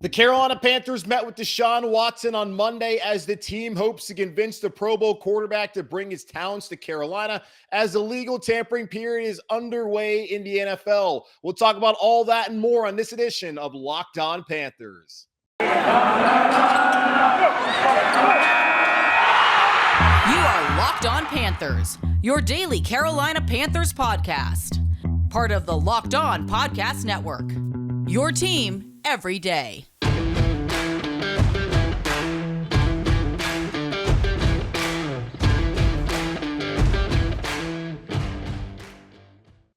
The Carolina Panthers met with Deshaun Watson on Monday as the team hopes to convince the Pro Bowl quarterback to bring his talents to Carolina as the legal tampering period is underway in the NFL. We'll talk about all that and more on this edition of Locked On Panthers. You are Locked On Panthers, your daily Carolina Panthers podcast. Part of the Locked On Podcast Network. Your team every day.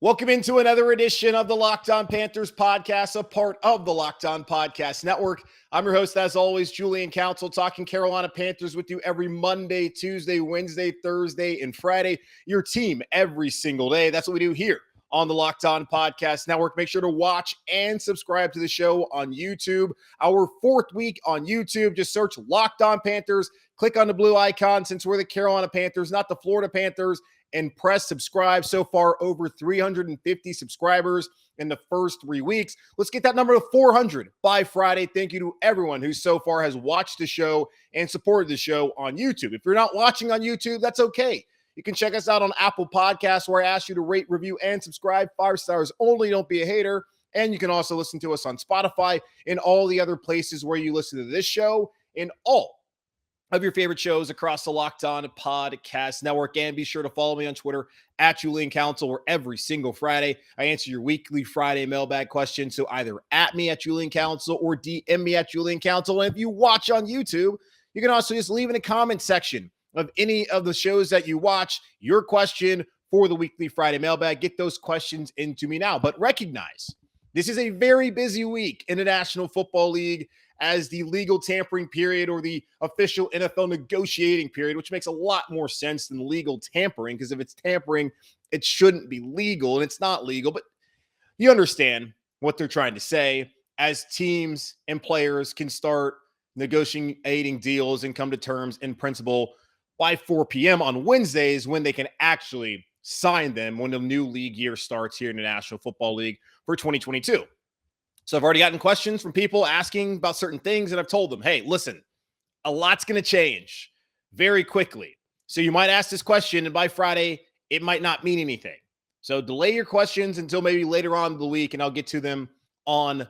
Welcome into another edition of the Locked On Panthers podcast, a part of the Locked On Podcast Network. I'm your host, as always, Julian Council, talking Carolina Panthers with you every Monday, Tuesday, Wednesday, Thursday, and Friday. Your team every single day. That's what we do here on the Locked On Podcast Network. Make sure to watch and subscribe to the show on YouTube. Our fourth week on YouTube, just search Locked On Panthers, click on the blue icon since we're the Carolina Panthers, not the Florida Panthers, and press subscribe. So far, over 350 subscribers in the first 3 weeks. Let's get that number to 400 by Friday. Thank you to everyone who so far has watched the show and supported the show on YouTube. If you're not watching on YouTube, that's okay. You can check us out on Apple Podcasts, where I ask you to rate, review, and subscribe. 5 stars only. Don't be a hater. And you can also listen to us on Spotify and all the other places where you listen to this show and all of your favorite shows across the Locked On Podcast Network. And be sure to follow me on Twitter at Julian Council, where every single Friday I answer your weekly Friday mailbag questions. So either at me at Julian Council or DM me at Julian Council. And if you watch on YouTube, you can also just leave in the comment section of any of the shows that you watch your question for the weekly Friday mailbag. Get those questions into me now. But recognize this is a very busy week in the National Football League as the legal tampering period, or the official NFL negotiating period, which makes a lot more sense than legal tampering, because if it's tampering, it shouldn't be legal, and it's not legal. But you understand what they're trying to say, as teams and players can start negotiating deals and come to terms in principle by 4 p.m. on Wednesdays, when they can actually sign them when the new league year starts here in the National Football League for 2022. So I've already gotten questions from people asking about certain things, and I've told them, hey, listen, a lot's going to change very quickly. So you might ask this question, and by Friday, it might not mean anything. So delay your questions until maybe later on in the week, and I'll get to them on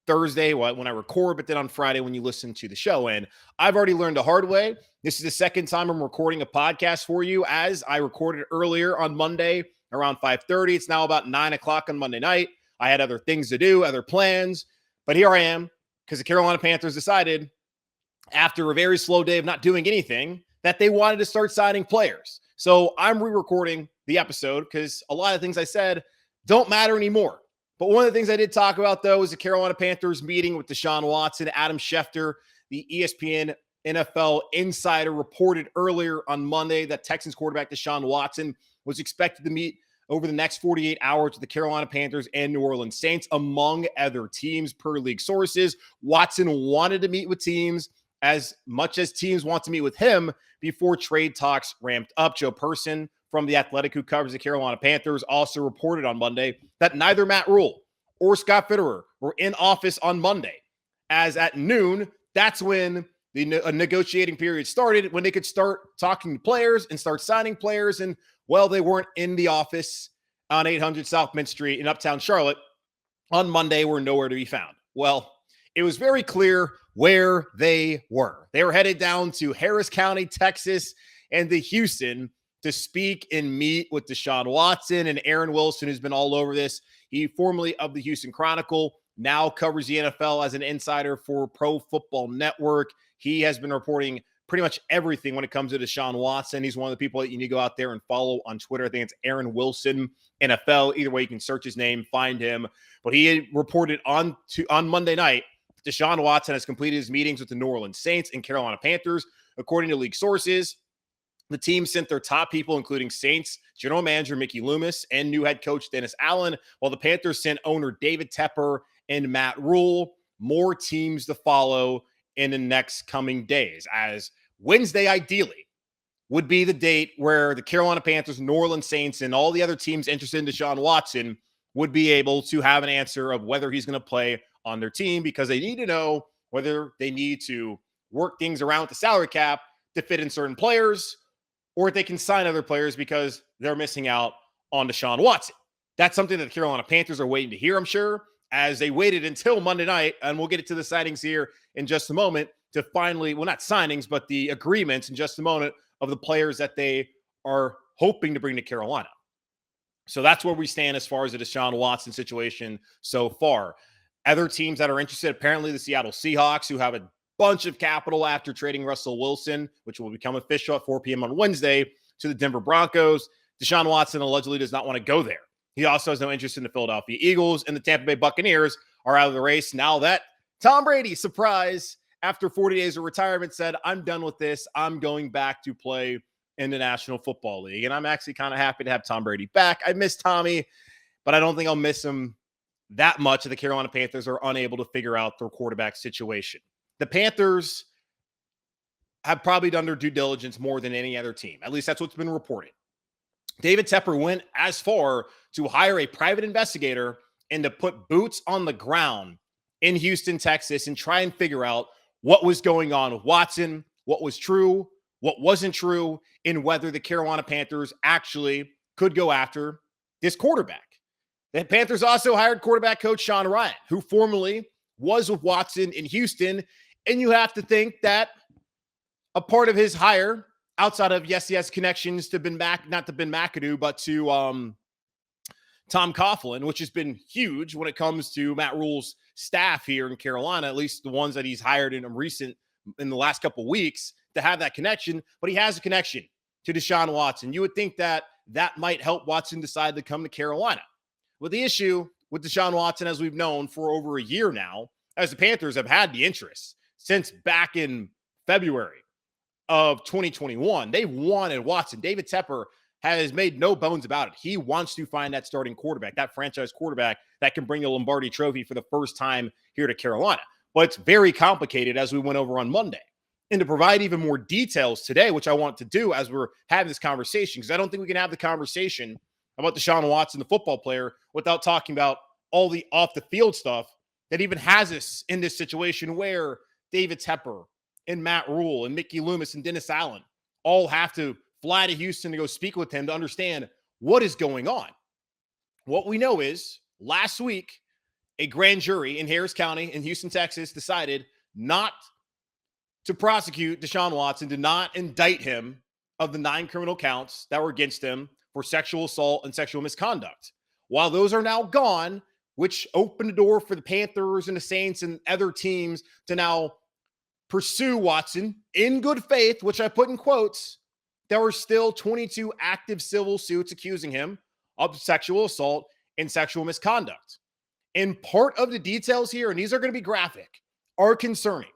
Thursday when I record, but then on Friday when you listen to the show. And I've already learned the hard way. This is the second time I'm recording a podcast for you, as I recorded earlier on Monday around 5:30. It's now about 9 o'clock on Monday night. I had other things to do, other plans, but here I am because the Carolina Panthers decided, after a very slow day of not doing anything, that they wanted to start signing players. So I'm re-recording the episode because a lot of things I said don't matter anymore. But one of the things I did talk about, though, is the Carolina Panthers meeting with Deshaun Watson. Adam Schefter, the ESPN NFL insider, reported earlier on Monday that Texans quarterback Deshaun Watson was expected to meet over the next 48 hours with the Carolina Panthers and New Orleans Saints, among other teams, per league sources. Watson wanted to meet with teams as much as teams want to meet with him before trade talks ramped up. Joe Person from The Athletic, who covers the Carolina Panthers, also reported on Monday that neither Matt Rule or Scott Fitterer were in office on Monday, as at noon, that's when the negotiating period started, when they could start talking to players and start signing players. And, well, they weren't in the office on 800 South Mint Street in Uptown Charlotte on Monday, were nowhere to be found. Well, it was very clear where they were. They were headed down to Harris County, Texas, and to Houston to speak and meet with Deshaun Watson and Aaron Wilson, who's been all over this. He, formerly of the Houston Chronicle, now covers the NFL as an insider for Pro Football Network. He has been reporting pretty much everything when it comes to Deshaun Watson. He's one of the people that you need to go out there and follow on Twitter. I think it's Aaron Wilson NFL. Either way, you can search his name, find him. But he had reported on Monday night, Deshaun Watson has completed his meetings with the New Orleans Saints and Carolina Panthers. According to league sources, the team sent their top people, including Saints general manager Mickey Loomis and new head coach Dennis Allen, while the Panthers sent owner David Tepper and Matt Rule. More teams to follow in the next coming days, as Wednesday, ideally, would be the date where the Carolina Panthers, New Orleans Saints, and all the other teams interested in Deshaun Watson would be able to have an answer of whether he's going to play on their team, because they need to know whether they need to work things around with the salary cap to fit in certain players, or if they can sign other players because they're missing out on Deshaun Watson. That's something that the Carolina Panthers are waiting to hear, I'm sure, as they waited until Monday night, and we'll get into the signings here in just a moment to finally, well, not signings, but the agreements in just a moment of the players that they are hoping to bring to Carolina. So that's where we stand as far as the Deshaun Watson situation so far. Other teams that are interested, apparently the Seattle Seahawks, who have a bunch of capital after trading Russell Wilson, which will become official at 4 p.m. on Wednesday, to the Denver Broncos. Deshaun Watson allegedly does not want to go there. He also has no interest in the Philadelphia Eagles, and the Tampa Bay Buccaneers are out of the race now that Tom Brady, surprise, after 40 days of retirement, said, I'm done with this. I'm going back to play in the National Football League. And I'm actually kind of happy to have Tom Brady back. I miss Tommy, but I don't think I'll miss him that much if the Carolina Panthers are unable to figure out their quarterback situation. The Panthers have probably done their due diligence more than any other team. At least that's what's been reported. David Tepper went as far to hire a private investigator and to put boots on the ground in Houston, Texas, and try and figure out what was going on with Watson, what was true, what wasn't true, and whether the Carolina Panthers actually could go after this quarterback. The Panthers also hired quarterback coach Sean Ryan, who formerly was with Watson in Houston, and you have to think that a part of his hire, outside of, yes, he has connections to not to Ben McAdoo, but to Tom Coughlin, which has been huge when it comes to Matt Rule's staff here in Carolina, at least the ones that he's hired in the last couple of weeks, to have that connection. But he has a connection to Deshaun Watson. You would think that that might help Watson decide to come to Carolina. Well, the issue with Deshaun Watson, as we've known for over a year now, as the Panthers have had the interest since back in February of 2021, they wanted Watson. David Tepper has made no bones about it. He wants to find that starting quarterback, that franchise quarterback that can bring the Lombardi Trophy for the first time here to Carolina. But it's very complicated, as we went over on Monday. And to provide even more details today, which I want to do as we're having this conversation, because I don't think we can have the conversation about Deshaun Watson, the football player, without talking about all the off-the-field stuff that even has us in this situation where David Tepper and Matt Rule and Mickey Loomis and Dennis Allen all have to fly to Houston to go speak with him to understand what is going on. What we know is last week, a grand jury in Harris County in Houston, Texas, decided not to prosecute Deshaun Watson, to not indict him of the 9 criminal counts that were against him for sexual assault and sexual misconduct. While those are now gone, which opened the door for the Panthers and the Saints and other teams to now pursue Watson in good faith, which I put in quotes, there were still 22 active civil suits accusing him of sexual assault and sexual misconduct. And part of the details here, and these are going to be graphic, are concerning.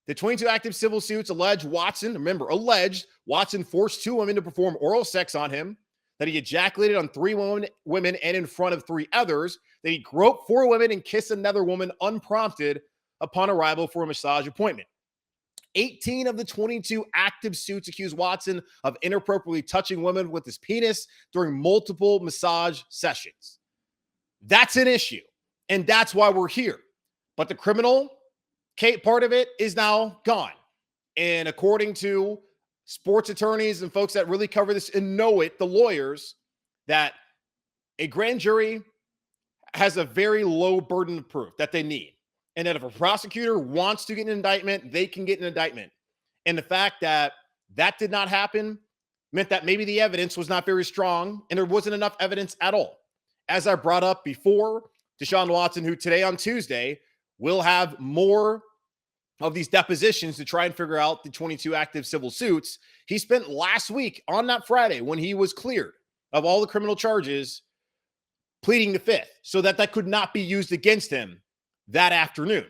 The 22 active civil suits allege Watson, remember, alleged Watson forced 2 women to perform oral sex on him, that he ejaculated on 3 women and in front of 3 others, that he groped 4 women and kissed another woman unprompted upon arrival for a massage appointment. 18 of the 22 active suits accuse Watson of inappropriately touching women with his penis during multiple massage sessions. That's an issue, and that's why we're here. But the criminal part of it is now gone. And according to sports attorneys and folks that really cover this and know it, the lawyers, that a grand jury has a very low burden of proof that they need. And that if a prosecutor wants to get an indictment, they can get an indictment. And the fact that that did not happen meant that maybe the evidence was not very strong and there wasn't enough evidence at all. As I brought up before, Deshaun Watson, who today on Tuesday will have more of these depositions to try and figure out the 22 active civil suits, he spent last week on that Friday when he was cleared of all the criminal charges pleading the fifth so that that could not be used against him that afternoon.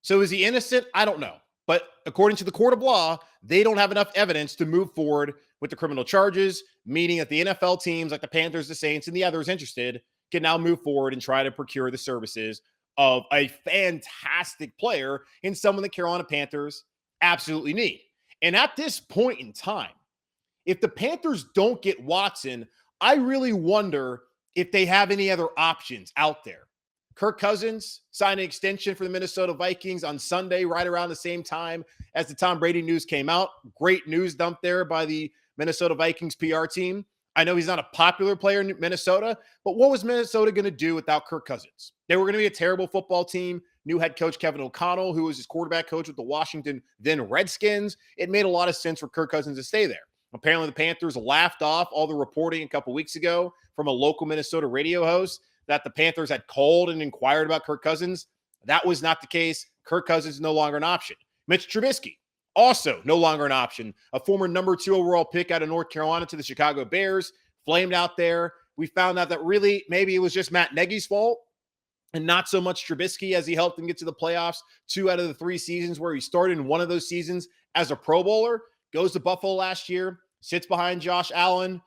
So is he innocent? I don't know. But according to the court of law, they don't have enough evidence to move forward with the criminal charges, meaning that the NFL teams like the Panthers, the Saints, and the others interested can now move forward and try to procure the services of a fantastic player and someone the Carolina Panthers absolutely need. And at this point in time, if the Panthers don't get Watson, I really wonder if they have any other options out there. Kirk Cousins signed an extension for the Minnesota Vikings on Sunday, right around the same time as the Tom Brady news came out. Great news dump there by the Minnesota Vikings PR team. I know he's not a popular player in Minnesota, but what was Minnesota going to do without Kirk Cousins? They were going to be a terrible football team. New head coach Kevin O'Connell, who was his quarterback coach with the Washington then Redskins. It made a lot of sense for Kirk Cousins to stay there. Apparently, the Panthers laughed off all the reporting a couple weeks ago from a local Minnesota radio host that the Panthers had called and inquired about Kirk Cousins. That was not the case. Kirk Cousins is no longer an option. Mitch Trubisky, also no longer an option. A former number 2 overall pick out of North Carolina to the Chicago Bears, flamed out there. We found out that really maybe it was just Matt Nagy's fault and not so much Trubisky, as he helped them get to the playoffs 2 out of the 3 seasons where he started in one of those seasons as a Pro Bowler. Goes to Buffalo last year, sits behind Josh Allen,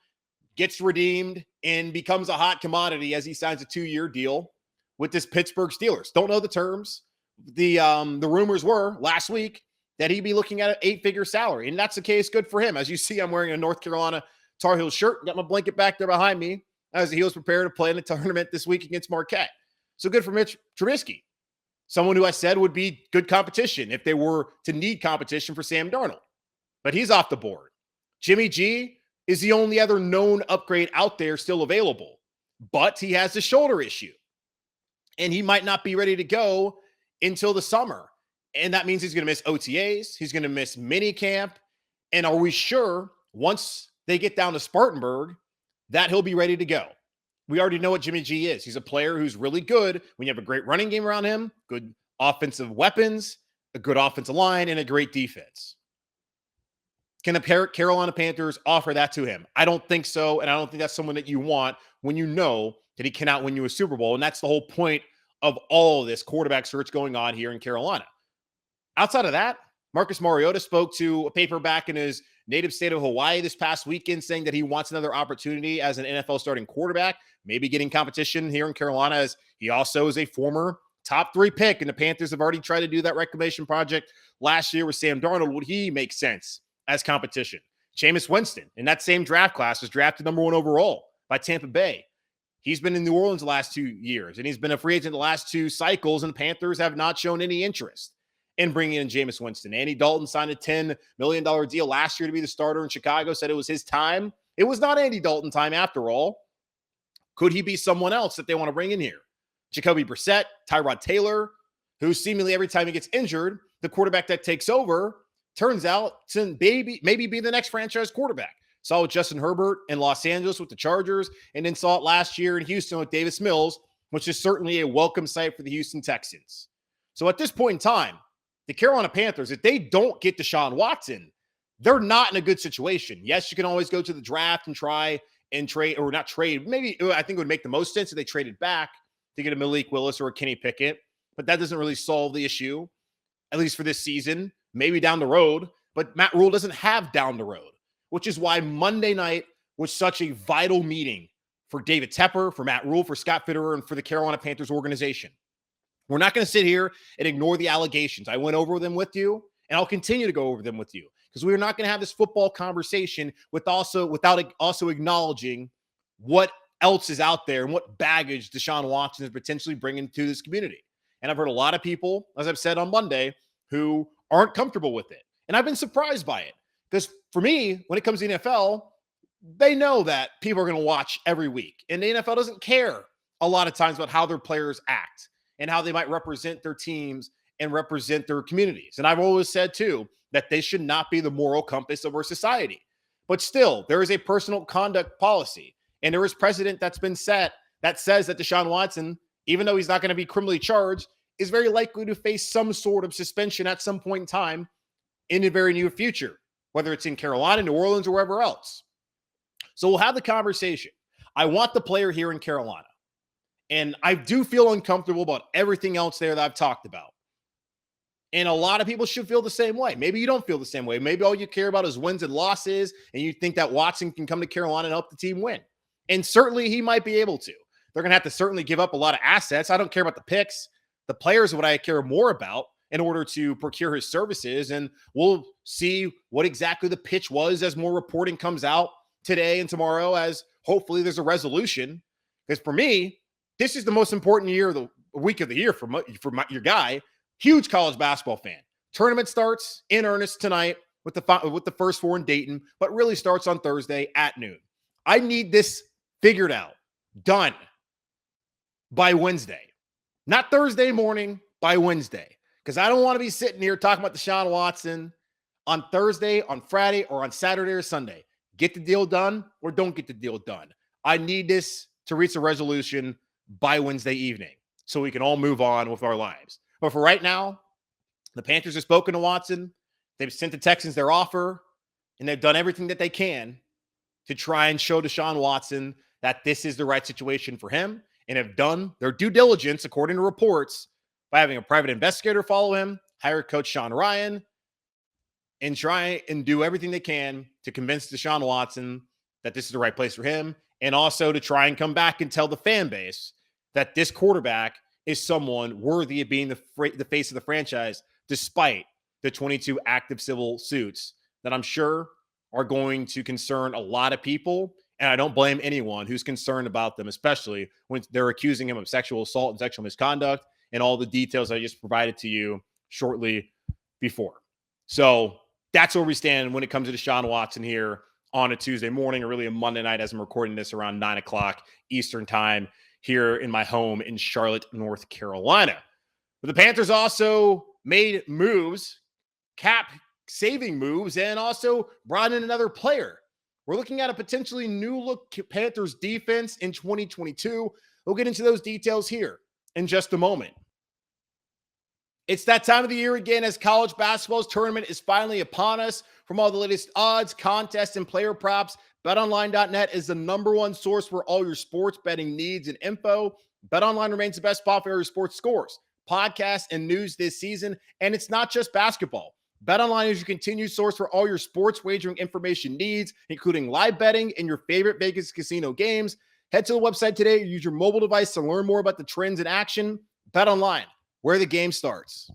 gets redeemed, and becomes a hot commodity as he signs a 2-year deal with this Pittsburgh Steelers. Don't know the terms. The rumors were last week that he'd be looking at an 8-figure salary, and that's the case. Good for him. As you see, I'm wearing a North Carolina Tar Heels shirt. Got my blanket back there behind me as the Heels prepare to play in the tournament this week against Marquette. So good for Mitch Trubisky, someone who I said would be good competition if they were to need competition for Sam Darnold. But he's off the board. Jimmy G is the only other known upgrade out there still available, but he has a shoulder issue, and he might not be ready to go until the summer. And that means he's going to miss OTAs. He's going to miss mini camp. And are we sure once they get down to Spartanburg that he'll be ready to go? We already know what Jimmy G is. He's a player who's really good when you have a great running game around him, good offensive weapons, a good offensive line, and a great defense. Can the Carolina Panthers offer that to him? I don't think so, and I don't think that's someone that you want when you know that he cannot win you a Super Bowl, and that's the whole point of all of this quarterback search going on here in Carolina. Outside of that, Marcus Mariota spoke to a paper back in his native state of Hawaii this past weekend saying that he wants another opportunity as an NFL starting quarterback, maybe getting competition here in Carolina, as he also is a former top 3 pick, and the Panthers have already tried to do that reclamation project last year with Sam Darnold. Would he make sense as competition? Jameis Winston, in that same draft class, was drafted number 1 overall by Tampa Bay. He's been in New Orleans the last 2 years, and he's been a free agent the last 2 cycles, and the Panthers have not shown any interest in bringing in Jameis Winston. Andy Dalton signed a $10 million deal last year to be the starter in Chicago, said it was his time. It was not Andy Dalton time after all. Could he be someone else that they want to bring in here? Jacoby Brissett, Tyrod Taylor, who seemingly every time he gets injured, the quarterback that takes over turns out to maybe be the next franchise quarterback. Saw with Justin Herbert in Los Angeles with the Chargers, and then saw it last year in Houston with Davis Mills, which is certainly a welcome sight for the Houston Texans. So at this point in time, the Carolina Panthers, if they don't get Deshaun Watson, they're not in a good situation. Yes, you can always go to the draft and try and trade, or not trade. Maybe I think it would make the most sense if they traded back to get a Malik Willis or a Kenny Pickett, but that doesn't really solve the issue, at least for this season. Maybe down the road, but Matt Rule doesn't have down the road, which is why Monday night was such a vital meeting for David Tepper, for Matt Rule, for Scott Fitterer, and for the Carolina Panthers organization. We're not going to sit here and ignore the allegations. I went over them with you, and I'll continue to go over them with you, because we're not going to have this football conversation without also acknowledging what else is out there and what baggage Deshaun Watson is potentially bringing to this community. And I've heard a lot of people, as I've said on Monday, who aren't comfortable with it. And I've been surprised by it, because for me, when it comes to the NFL, they know that people are going to watch every week. And the NFL doesn't care a lot of times about how their players act and how they might represent their teams and represent their communities. And I've always said, too, that they should not be the moral compass of our society. But still, there is a personal conduct policy, and there is precedent that's been set that says that Deshaun Watson, even though he's not going to be criminally charged, is very likely to face some sort of suspension at some point in time in the very near future, whether it's in Carolina, New Orleans, or wherever else. So we'll have the conversation. I want the player here in Carolina. And I do feel uncomfortable about everything else there that I've talked about. And a lot of people should feel the same way. Maybe you don't feel the same way. Maybe all you care about is wins and losses, and you think that Watson can come to Carolina and help the team win. And certainly he might be able to. They're going to have to certainly give up a lot of assets. I don't care about the picks. The players are what I care more about in order to procure his services. And we'll see what exactly the pitch was as more reporting comes out today and tomorrow, as hopefully there's a resolution. Because for me, this is the most important year week of the year for your guy. Huge college basketball fan. Tournament starts in earnest tonight with the first four in Dayton, but really starts on Thursday at noon. I need this figured out, done by Wednesday. Not Thursday morning, by Wednesday. Because I don't want to be sitting here talking about Deshaun Watson on Thursday, on Friday, or on Saturday or Sunday. Get the deal done or don't get the deal done. I need this to reach a resolution by Wednesday evening so we can all move on with our lives. But for right now, the Panthers have spoken to Watson. They've sent the Texans their offer, and they've done everything that they can to try and show Deshaun Watson that this is the right situation for him, and have done their due diligence, according to reports, by having a private investigator follow him, hire coach Sean Ryan, and try and do everything they can to convince Deshaun Watson that this is the right place for him, and also to try and come back and tell the fan base that this quarterback is someone worthy of being the face of the franchise, despite the 22 active civil suits that I'm sure are going to concern a lot of people. And I don't blame anyone who's concerned about them, especially when they're accusing him of sexual assault and sexual misconduct and all the details I just provided to you shortly before. So that's where we stand when it comes to Deshaun Watson here on a Tuesday morning, or really a Monday night as I'm recording this around 9 o'clock Eastern time here in my home in Charlotte, North Carolina. But the Panthers also made moves, cap-saving moves, and also brought in another player. We're looking at a potentially new-look Panthers defense in 2022. We'll get into those details here in just a moment. It's that time of the year again as college basketball's tournament is finally upon us. From all the latest odds, contests, and player props, BetOnline.net is the #1 source for all your sports betting needs and info. BetOnline remains the best spot for your sports scores, podcasts, and news this season. And it's not just basketball. BetOnline is your continued source for all your sports wagering information needs, including live betting and your favorite Vegas casino games. Head to the website today or use your mobile device to learn more about the trends in action. BetOnline, where the game starts.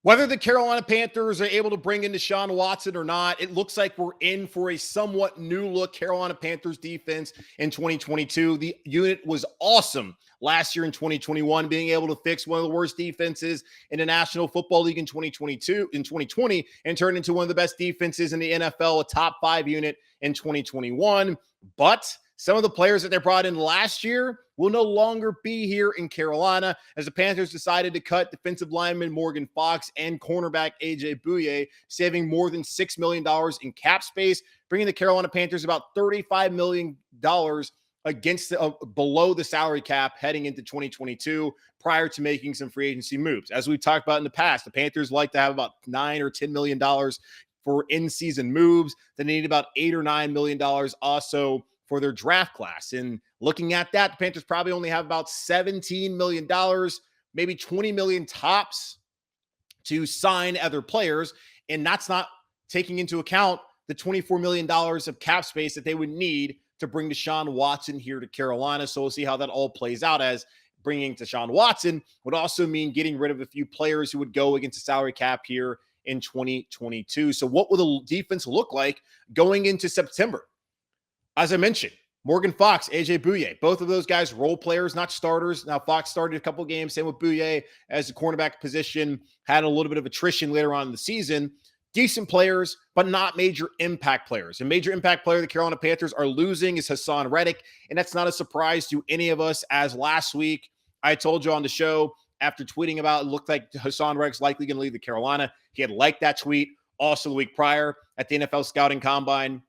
Whether the Carolina Panthers are able to bring in Deshaun Watson or not, it looks like we're in for a somewhat new-look Carolina Panthers defense in 2022. The unit was awesome last year in 2021, being able to fix one of the worst defenses in the National Football League in 2020, and turn into one of the best defenses in the NFL, a top 5 unit in 2021. But some of the players that they brought in last year will no longer be here in Carolina, as the Panthers decided to cut defensive lineman Morgan Fox and cornerback A.J. Bouye, saving more than $6 million in cap space, bringing the Carolina Panthers about $35 million against below the salary cap heading into 2022, prior to making some free agency moves. As we've talked about in the past, the Panthers like to have about $9 or $10 million for in-season moves. They need about $8 or $9 million also for their draft class. And looking at that, the Panthers probably only have about $17 million, maybe $20 million tops to sign other players. And that's not taking into account the $24 million of cap space that they would need to bring Deshaun Watson here to Carolina. So we'll see how that all plays out, as bringing Deshaun Watson would also mean getting rid of a few players who would go against the salary cap here in 2022. So what will the defense look like going into September? As I mentioned, Morgan Fox, A.J. Bouye, both of those guys role players, not starters. Now, Fox started a couple games, same with Bouye, as the cornerback position had a little bit of attrition later on in the season. Decent players, but not major impact players. A major impact player the Carolina Panthers are losing is Hassan Reddick, and that's not a surprise to any of us, as last week I told you on the show, after tweeting about it looked like Hassan Reddick's likely going to leave the Carolina. He had liked that tweet also the week prior at the NFL Scouting Combine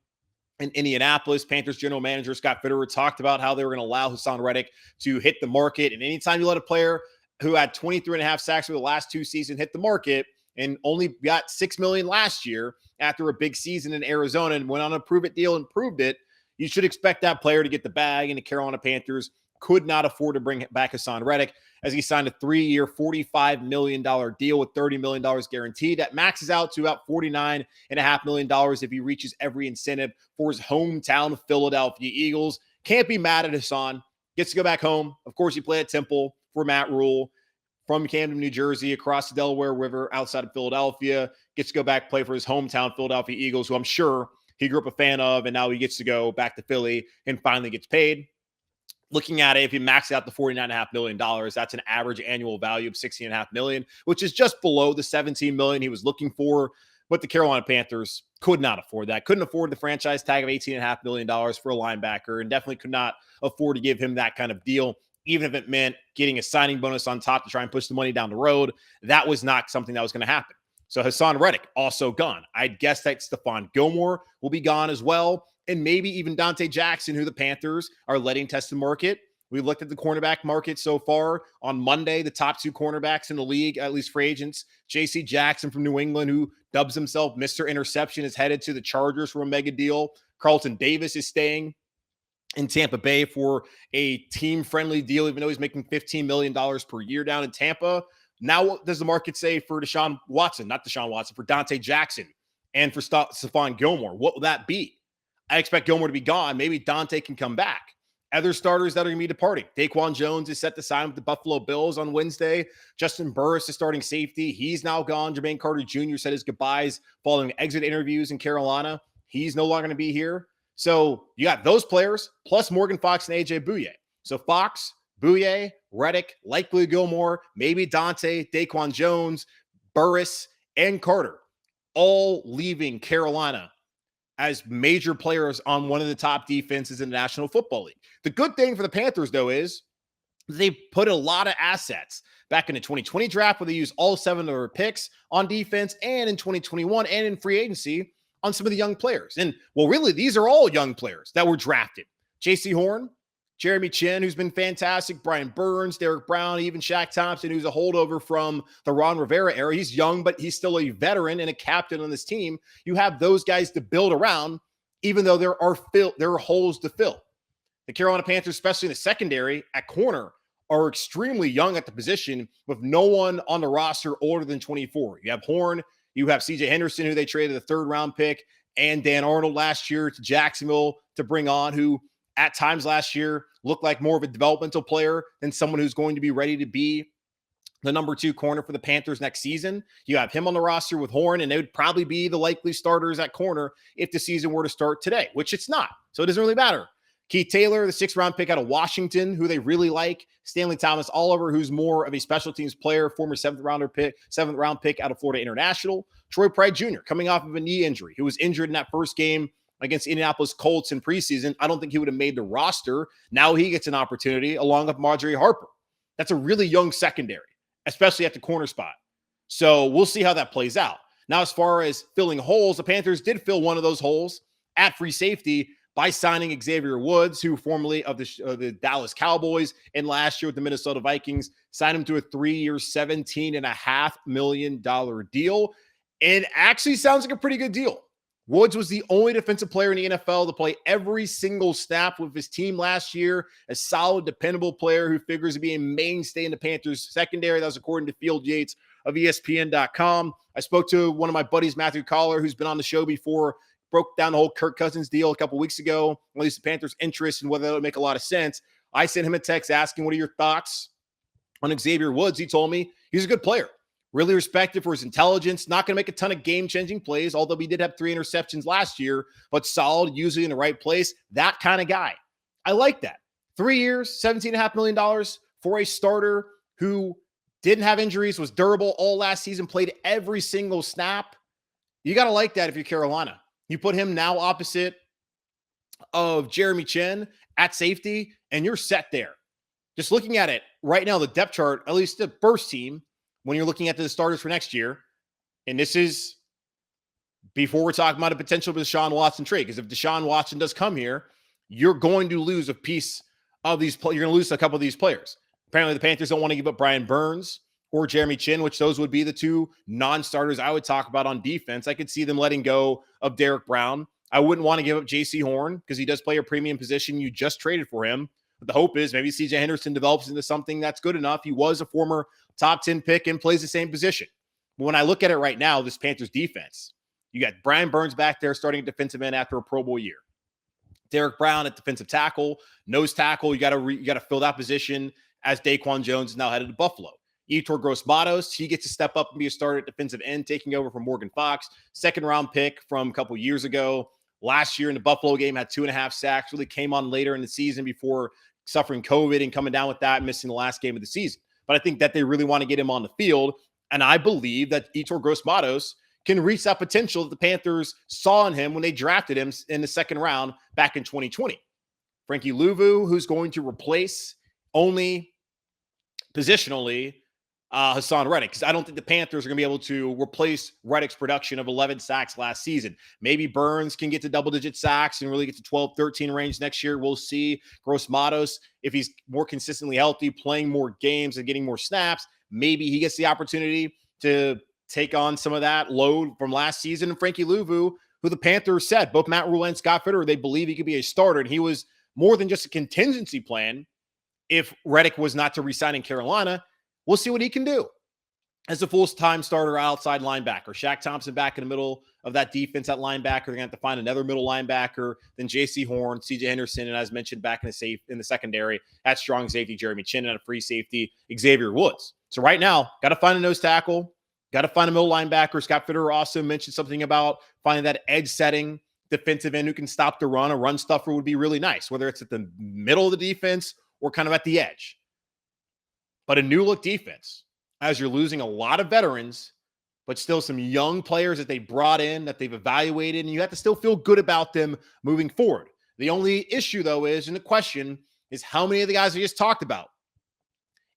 in Indianapolis. Panthers general manager Scott Fitterer talked about how they were going to allow Hassan Reddick to hit the market. And anytime you let a player who had 23.5 sacks over the last 2 seasons hit the market and only got $6 million last year after a big season in Arizona and went on a prove-it deal and proved it, you should expect that player to get the bag. And the Carolina Panthers could not afford to bring back Hassan Reddick, as he signed a 3-year, $45 million deal with $30 million guaranteed. That maxes out to about $49.5 million if he reaches every incentive for his hometown Philadelphia Eagles. Can't be mad at Hassan. Gets to go back home. Of course, he played at Temple for Matt Rule from Camden, New Jersey, across the Delaware River outside of Philadelphia. Gets to go back play for his hometown Philadelphia Eagles, who I'm sure he grew up a fan of, and now he gets to go back to Philly and finally gets paid. Looking at it, if you max out the $49.5 million, that's an average annual value of $16.5 million, which is just below the $17 million he was looking for. But the Carolina Panthers could not afford that. Couldn't afford the franchise tag of $18.5 million for a linebacker, and definitely could not afford to give him that kind of deal, even if it meant getting a signing bonus on top to try and push the money down the road. That was not something that was going to happen. So Hassan Reddick also gone. I'd guess that Stephon Gilmore will be gone as well, and maybe even Donte Jackson, who the Panthers are letting test the market. We looked at the cornerback market so far. On Monday, the top 2 cornerbacks in the league, at least free agents, J.C. Jackson from New England, who dubs himself Mr. Interception, is headed to the Chargers for a mega deal. Carlton Davis is staying in Tampa Bay for a team-friendly deal, even though he's making $15 million per year down in Tampa. Now, what does the market say for for Donte Jackson and for Stephon Gilmore? What will that be? I expect Gilmore to be gone. Maybe Donte can come back. Other starters that are going to be departing. DaQuan Jones is set to sign with the Buffalo Bills on Wednesday. Justin Burris is starting safety. He's now gone. Jermaine Carter Jr. said his goodbyes following exit interviews in Carolina. He's no longer going to be here. So you got those players plus Morgan Fox and A.J. Bouye. So Fox, Bouye, Reddick, likely Gilmore, maybe Donte, DaQuan Jones, Burris, and Carter all leaving Carolina as major players on one of the top defenses in the National Football League. The good thing for the Panthers, though, is they put a lot of assets back in the 2020 draft where they used all 7 of their picks on defense, and in 2021 and in free agency on some of the young players. And, well, really, these are all young players that were drafted. J.C. Horn, Jeremy Chin, who's been fantastic, Brian Burns, Derek Brown, even Shaq Thompson, who's a holdover from the Ron Rivera era. He's young, but he's still a veteran and a captain on this team. You have those guys to build around, even though there are holes to fill. The Carolina Panthers, especially in the secondary at corner, are extremely young at the position with no one on the roster older than 24. You have Horn, you have C.J. Henderson, who they traded a 3rd-round pick, and Dan Arnold last year to Jacksonville to bring on, who at times last year looked like more of a developmental player than someone who's going to be ready to be the number 2 corner for the Panthers next season. You have him on the roster with Horn, and they would probably be the likely starters at corner if the season were to start today, which it's not. So it doesn't really matter. Keith Taylor, the 6th-round pick out of Washington, who they really like. Stanley Thomas Oliver, who's more of a special teams player, former 7th-round pick out of Florida International. Troy Pride Jr., coming off of a knee injury, who was injured in that first game against Indianapolis Colts in preseason. I don't think he would have made the roster. Now he gets an opportunity along with Marjorie Harper. That's a really young secondary, especially at the corner spot. So we'll see how that plays out. Now, as far as filling holes, the Panthers did fill one of those holes at free safety by signing Xavier Woods, who formerly of the Dallas Cowboys and last year with the Minnesota Vikings, signed him to a 3-year, $17.5 million deal. And actually sounds like a pretty good deal. Woods was the only defensive player in the NFL to play every single snap with his team last year. A solid, dependable player who figures to be a mainstay in the Panthers secondary. That was according to Field Yates of ESPN.com. I spoke to one of my buddies, Matthew Collar, who's been on the show before, broke down the whole Kirk Cousins deal a couple weeks ago, at least the Panthers' interest and whether that would make a lot of sense. I sent him a text asking, what are your thoughts on Xavier Woods? He told me he's a good player. Really respected for his intelligence. Not going to make a ton of game-changing plays, although he did have 3 interceptions last year, but solid, usually in the right place. That kind of guy. I like that. 3 years, $17.5 million for a starter who didn't have injuries, was durable all last season, played every single snap. You got to like that if you're Carolina. You put him now opposite of Jeremy Chin at safety, and you're set there. Just looking at it right now, the depth chart, at least the first team, when you're looking at the starters for next year, and this is before we're talking about a potential Deshaun Watson trade, because if Deshaun Watson does come here, you're going to lose a piece of these. You're going to lose a couple of these players. Apparently, the Panthers don't want to give up Brian Burns or Jeremy Chin, which those would be the 2 non-starters I would talk about on defense. I could see them letting go of Derek Brown. I wouldn't want to give up J.C. Horn because he does play a premium position. You just traded for him. But the hope is maybe C.J. Henderson develops into something that's good enough. He was a former top 10 pick and plays the same position. But when I look at it right now, this Panthers defense, you got Brian Burns back there starting at defensive end after a Pro Bowl year. Derek Brown at defensive tackle, nose tackle. You got to fill that position as DaQuan Jones is now headed to Buffalo. Yetur Gross-Matos, he gets to step up and be a starter at defensive end, taking over from Morgan Fox. 2nd-round pick from a couple years ago. Last year in the Buffalo game, had 2.5 sacks, really came on later in the season before suffering COVID and coming down with that, missing the last game of the season. But I think that they really want to get him on the field. And I believe that Yetur Gross-Matos can reach that potential that the Panthers saw in him when they drafted him in the second round back in 2020. Frankie Luvu, who's going to replace only positionally Hassan Reddick, because I don't think the Panthers are going to be able to replace Reddick's production of 11 sacks last season. Maybe Burns can get to double-digit sacks and really get to 12, 13 range next year. We'll see. Gross-Matos, if he's more consistently healthy, playing more games and getting more snaps, maybe he gets the opportunity to take on some of that load from last season. And Frankie Luvu, who the Panthers said, both Matt Rhule and Scott Fitterer, they believe he could be a starter, and he was more than just a contingency plan if Reddick was not to resign in Carolina. We'll see what he can do as a full-time starter outside linebacker. Shaq Thompson back in the middle of that defense at linebacker. They're going to have to find another middle linebacker, then J.C. Horn, C.J. Henderson, and as mentioned back in the secondary, at strong safety, Jeremy Chin, and a free safety, Xavier Woods. So right now, got to find a nose tackle, got to find a middle linebacker. Scott Fitterer also mentioned something about finding that edge-setting defensive end who can stop the run. A run stuffer would be really nice, whether it's at the middle of the defense or kind of at the edge. But a new look defense, as you're losing a lot of veterans, but still some young players that they brought in, that they've evaluated, and you have to still feel good about them moving forward. The only issue, though, is, and the question is, how many of the guys we just talked about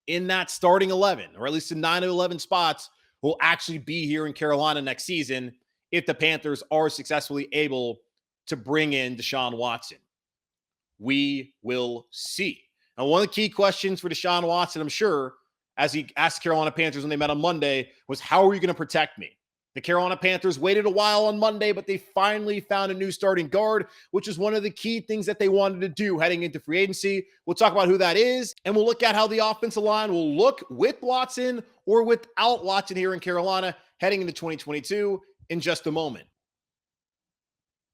in that starting 11, or at least in 9 of 11 spots, will actually be here in Carolina next season if the Panthers are successfully able to bring in Deshaun Watson? We will see. Now, one of the key questions for Deshaun Watson, I'm sure, as he asked the Carolina Panthers when they met on Monday, was, how are you going to protect me? The Carolina Panthers waited a while on Monday, but they finally found a new starting guard, which is one of the key things that they wanted to do heading into free agency. We'll talk about who that is, and we'll look at how the offensive line will look with Watson or without Watson here in Carolina heading into 2022 in just a moment.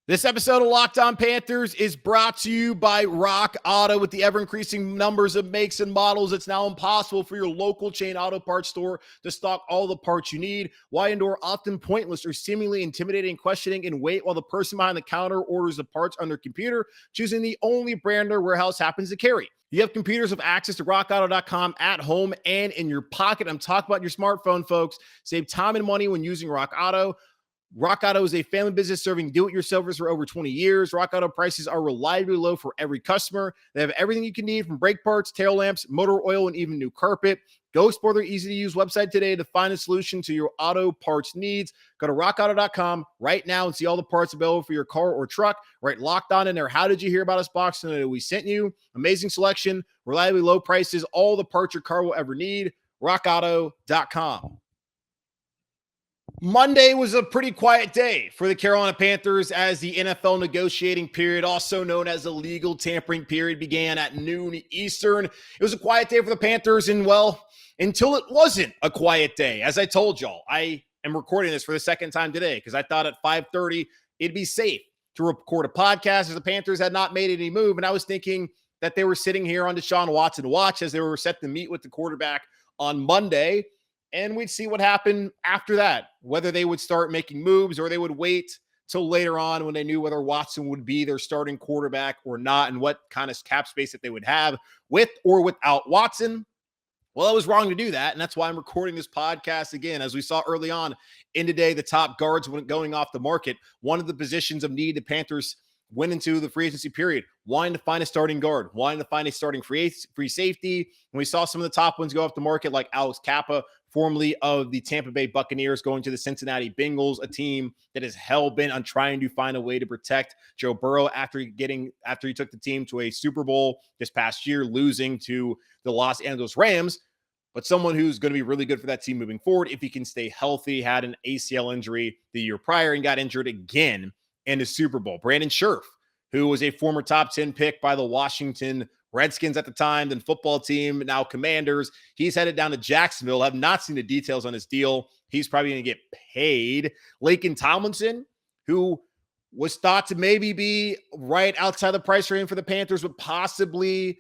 This episode of Locked On Panthers is brought to you by Rock Auto. With the ever-increasing numbers of makes and models, it's now impossible for your local chain auto parts store to stock all the parts you need. Why endure often pointless or seemingly intimidating questioning and wait while the person behind the counter orders the parts on their computer, choosing the only brand their warehouse happens to carry? You have computers with access to rockauto.com at home and in your pocket. I'm talking about your smartphone, folks. Save time and money when using Rock Auto. Rock Auto is a family business serving do-it-yourselfers for over 20 years. Rock Auto prices are reliably low for every customer. They have everything you can need, from brake parts, tail lamps, motor oil, and even new carpet. Go explore their easy-to-use website today to find a solution to your auto parts needs. Go to rockauto.com right now and see all the parts available for your car or truck. Right, Locked On in there. How did you hear about us box? We sent you. Amazing selection, reliably low prices, all the parts your car will ever need. rockauto.com. Monday was a pretty quiet day for the Carolina Panthers as the NFL negotiating period, also known as the legal tampering period, began at noon Eastern. It was a quiet day for the Panthers, and well, until it wasn't a quiet day. As I told y'all, I am recording this for the second time today because I thought at 5:30 it'd be safe to record a podcast as the Panthers had not made any move, and I was thinking that they were sitting here on Deshaun Watson watch as they were set to meet with the quarterback on Monday. And we'd see what happened after that, whether they would start making moves or they would wait till later on when they knew whether Watson would be their starting quarterback or not, and what kind of cap space that they would have with or without Watson. Well, I was wrong to do that, and that's why I'm recording this podcast again. As we saw early on in today, the top guards went going off the market. One of the positions of need the Panthers went into the free agency period, wanting to find a starting guard, wanting to find a starting free safety. And we saw some of the top ones go off the market, like Alex Kappa, formerly of the Tampa Bay Buccaneers, going to the Cincinnati Bengals, a team that is hell-bent on trying to find a way to protect Joe Burrow after he took the team to a Super Bowl this past year, losing to the Los Angeles Rams. But someone who's going to be really good for that team moving forward if he can stay healthy. Had an ACL injury the year prior and got injured again in the Super Bowl. Brandon Sherf, who was a former top 10 pick by the Washington Redskins at the time, then football team, now Commanders. He's headed down to Jacksonville. Have not seen the details on his deal. He's probably going to get paid. Laken Tomlinson, who was thought to maybe be right outside the price range for the Panthers, but possibly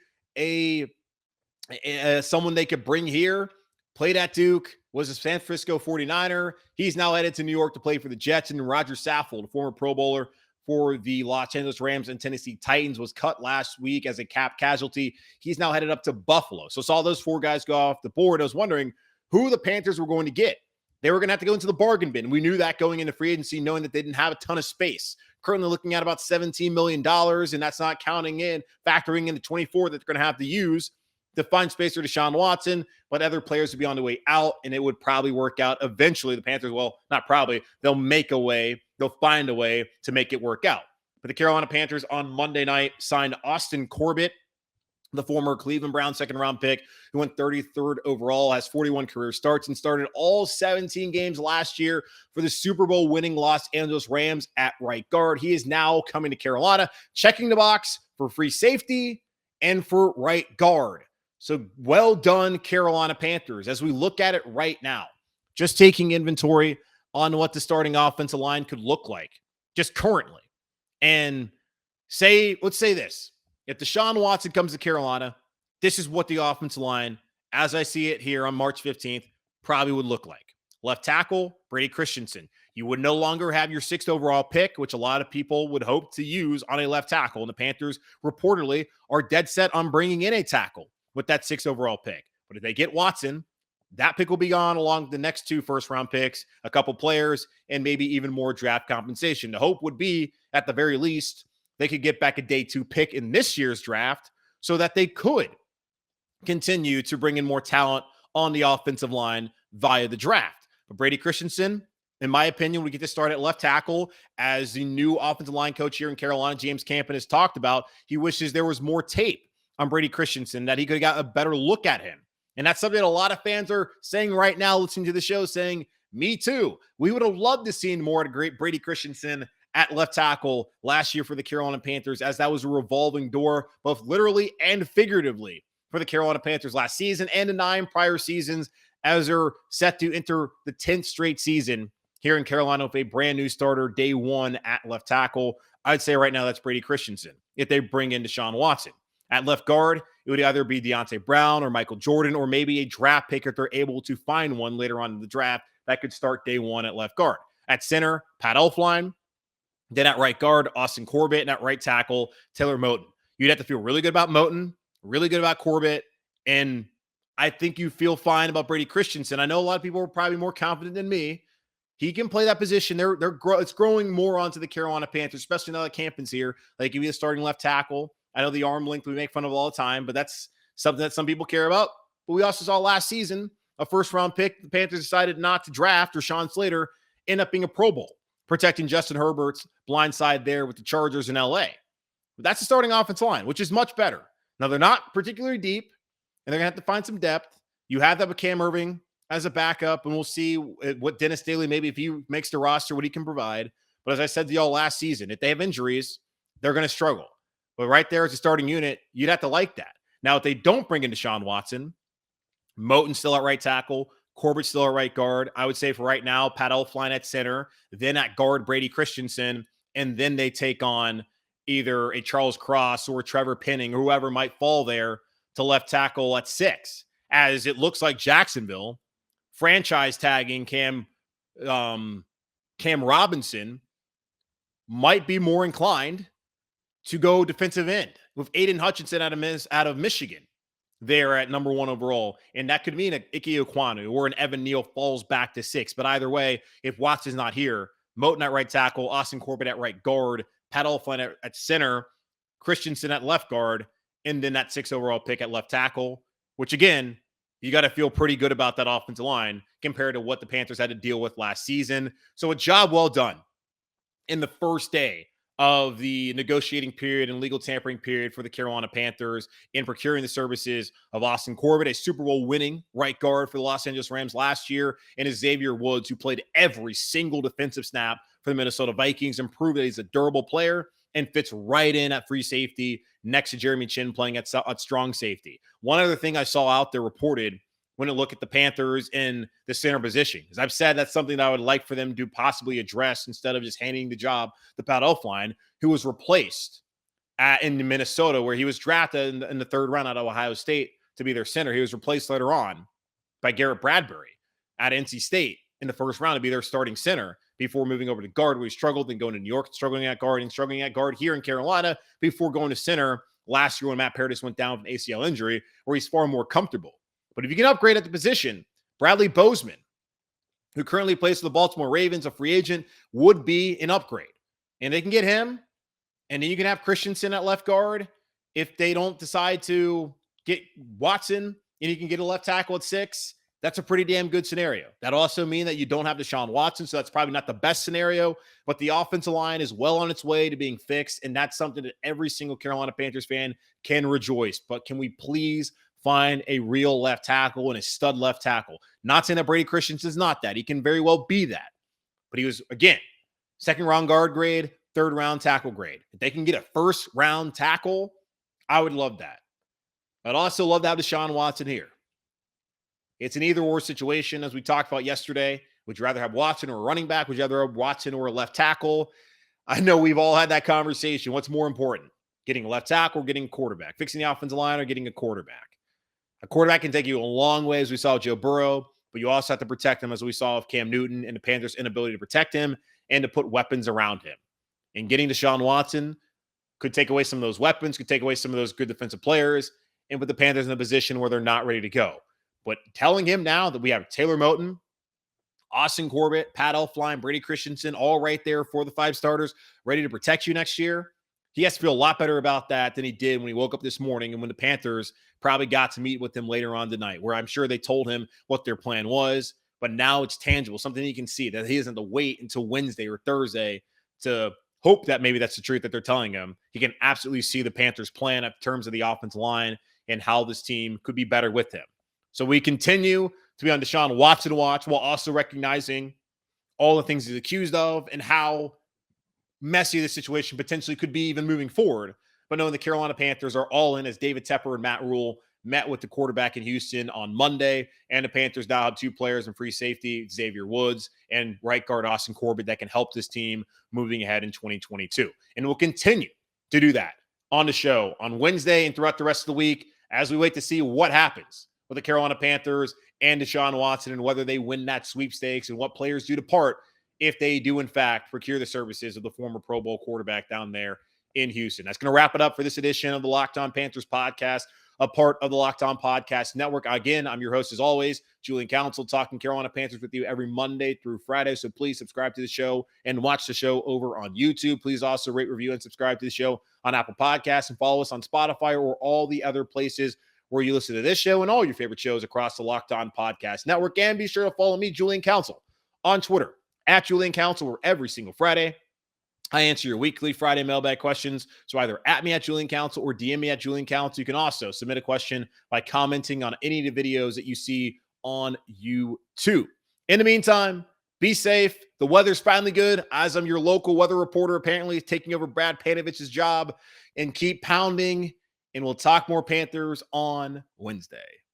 someone they could bring here. Played at Duke, was a San Francisco 49er. He's now headed to New York to play for the Jets. And Roger Saffold, a former Pro Bowler, for the Los Angeles Rams and Tennessee Titans, was cut last week as a cap casualty. He's now headed up to Buffalo. So saw those 4 guys go off the board. I was wondering who the Panthers were going to get. They were going to have to go into the bargain bin. We knew that going into free agency, knowing that they didn't have a ton of space. Currently looking at about $17 million, and that's not factoring in the 24 that they're going to have to use to find space for Deshaun Watson, but other players would be on the way out, and it would probably work out eventually. The Panthers, well, not probably, they'll find a way to make it work out. But the Carolina Panthers on Monday night signed Austin Corbett, the former Cleveland Browns second-round pick, who went 33rd overall, has 41 career starts, and started all 17 games last year for the Super Bowl winning Los Angeles Rams at right guard. He is now coming to Carolina, checking the box for free safety and for right guard. So well done, Carolina Panthers. As we look at it right now, just taking inventory on what the starting offensive line could look like, just currently. And let's say this. If Deshaun Watson comes to Carolina, this is what the offensive line, as I see it here on March 15th, probably would look like. Left tackle, Brady Christensen. You would no longer have your 6th overall pick, which a lot of people would hope to use on a left tackle. And the Panthers reportedly are dead set on bringing in a tackle with that 6th overall pick. But if they get Watson, that pick will be gone along the next 2 first-round picks, a couple players, and maybe even more draft compensation. The hope would be, at the very least, they could get back a day 2 pick in this year's draft so that they could continue to bring in more talent on the offensive line via the draft. But Brady Christensen, in my opinion, we get to start at left tackle. As the new offensive line coach here in Carolina, James Campen, has talked about, he wishes there was more tape on Brady Christensen, that he could have got a better look at him. And that's something a lot of fans are saying right now, listening to the show, saying, me too. We would have loved to see more of great Brady Christensen at left tackle last year for the Carolina Panthers, as that was a revolving door, both literally and figuratively, for the Carolina Panthers last season and the 9 prior seasons, as they're set to enter the 10th straight season here in Carolina with a brand new starter day 1 at left tackle. I'd say right now that's Brady Christensen if they bring in Deshaun Watson. At left guard, it would either be Deontay Brown or Michael Jordan, or maybe a draft pick if they're able to find one later on in the draft that could start day 1 at left guard. At center, Pat Elflein. Then at right guard, Austin Corbett, and at right tackle, Taylor Moton. You'd have to feel really good about Moton, really good about Corbett, and I think you feel fine about Brady Christensen. I know a lot of people are probably more confident than me. He can play that position. It's growing more onto the Carolina Panthers, especially now that Campen's here. Like, give you a starting left tackle. I know the arm length we make fun of all the time, but that's something that some people care about. But we also saw last season a first-round pick. The Panthers decided not to draft Rashawn Slater, end up being a Pro Bowl, protecting Justin Herbert's blind side there with the Chargers in LA. But that's the starting offensive line, which is much better. Now, they're not particularly deep, and they're going to have to find some depth. You have that with Cam Irving as a backup, and we'll see what Dennis Daly, maybe if he makes the roster, what he can provide. But as I said to y'all last season, if they have injuries, they're going to struggle. But right there as a starting unit, you'd have to like that. Now, if they don't bring in Deshaun Watson, Moton's still at right tackle, Corbett's still at right guard. I would say for right now, Pat Elflein at center, then at guard, Brady Christensen, and then they take on either a Charles Cross or Trevor Penning or whoever might fall there to left tackle at 6. As it looks like Jacksonville franchise tagging Cam Robinson might be more inclined to go defensive end with Aiden Hutchinson out of Michigan there at number 1 overall. And that could mean an Ike Ekwonu or an Evan Neal falls back to 6. But either way, if Watson's not here, Moton at right tackle, Austin Corbett at right guard, Pat Elflein at center, Christensen at left guard, and then that 6th overall pick at left tackle, which again, you got to feel pretty good about that offensive line compared to what the Panthers had to deal with last season. So a job well done in the first day of the negotiating period and legal tampering period for the Carolina Panthers in procuring the services of Austin Corbett, a Super Bowl winning right guard for the Los Angeles Rams last year, and Xavier Woods, who played every single defensive snap for the Minnesota Vikings and proved that he's a durable player and fits right in at free safety next to Jeremy Chin playing at strong safety. One other thing I saw out there reported when I look at the Panthers in the center position, as I've said, that's something that I would like for them to possibly address instead of just handing the job to Pat Elflein, who was replaced in Minnesota, where he was drafted in the 3rd round out of Ohio State to be their center. He was replaced later on by Garrett Bradbury at NC State. in the first round to be their starting center before moving over to guard, where he struggled, then going to New York, struggling at guard, and struggling at guard here in Carolina before going to center last year when Matt Paradis went down with an ACL injury, where he's far more comfortable. But if you can upgrade at the position, Bradley Bozeman, who currently plays for the Baltimore Ravens, a free agent, would be an upgrade. And they can get him, and then you can have Christensen at left guard if they don't decide to get Watson, and you can get a left tackle at 6. That's a pretty damn good scenario. That also means that you don't have Deshaun Watson, so that's probably not the best scenario, but the offensive line is well on its way to being fixed, and that's something that every single Carolina Panthers fan can rejoice. But can we please find a real left tackle and a stud left tackle? Not saying that Brady Christensen is not that. He can very well be that. But he was, again, second-round guard grade, third-round tackle grade. If they can get a first-round tackle, I would love that. I'd also love to have Deshaun Watson here. It's an either-or situation, as we talked about yesterday. Would you rather have Watson or a running back? Would you rather have Watson or a left tackle? I know we've all had that conversation. What's more important? Getting a left tackle or getting a quarterback? Fixing the offensive line or getting a quarterback? A quarterback can take you a long way, as we saw with Joe Burrow, but you also have to protect him, as we saw with Cam Newton and the Panthers' inability to protect him and to put weapons around him. And getting Deshaun Watson could take away some of those weapons, could take away some of those good defensive players, and put the Panthers in a position where they're not ready to go. But telling him now that we have Taylor Moton, Austin Corbett, Pat Elflein, Brady Christensen, all right there for the 5 starters, ready to protect you next year, he has to feel a lot better about that than he did when he woke up this morning and when the Panthers probably got to meet with him later on tonight, where I'm sure they told him what their plan was, but now it's tangible, something he can see, that he doesn't have to wait until Wednesday or Thursday to hope that maybe that's the truth that they're telling him. He can absolutely see the Panthers' plan in terms of the offensive line and how this team could be better with him. So we continue to be on Deshaun Watson watch while also recognizing all the things he's accused of and how messy the situation potentially could be even moving forward. But knowing the Carolina Panthers are all in, as David Tepper and Matt Rule met with the quarterback in Houston on Monday, and the Panthers now have 2 players in free safety, Xavier Woods and right guard Austin Corbett, that can help this team moving ahead in 2022. And we'll continue to do that on the show on Wednesday and throughout the rest of the week as we wait to see what happens with the Carolina Panthers and Deshaun Watson and whether they win that sweepstakes and what players do depart if they do, in fact, procure the services of the former Pro Bowl quarterback down there in Houston. That's going to wrap it up for this edition of the Locked On Panthers podcast, a part of the Locked On Podcast Network. Again, I'm your host, as always, Julian Council, talking Carolina Panthers with you every Monday through Friday. So please subscribe to the show and watch the show over on YouTube. Please also rate, review, and subscribe to the show on Apple Podcasts, and follow us on Spotify or all the other places where you listen to this show and all your favorite shows across the Locked On Podcast Network. And be sure to follow me, Julian Council, on Twitter, at Julian Council, where every single Friday I answer your weekly Friday mailbag questions. So either at me at Julian Council or DM me at Julian Council. You can also submit a question by commenting on any of the videos that you see on YouTube. In the meantime, be safe. The weather's finally good, as I'm your local weather reporter, apparently taking over Brad Panovich's job, and keep pounding. And we'll talk more Panthers on Wednesday.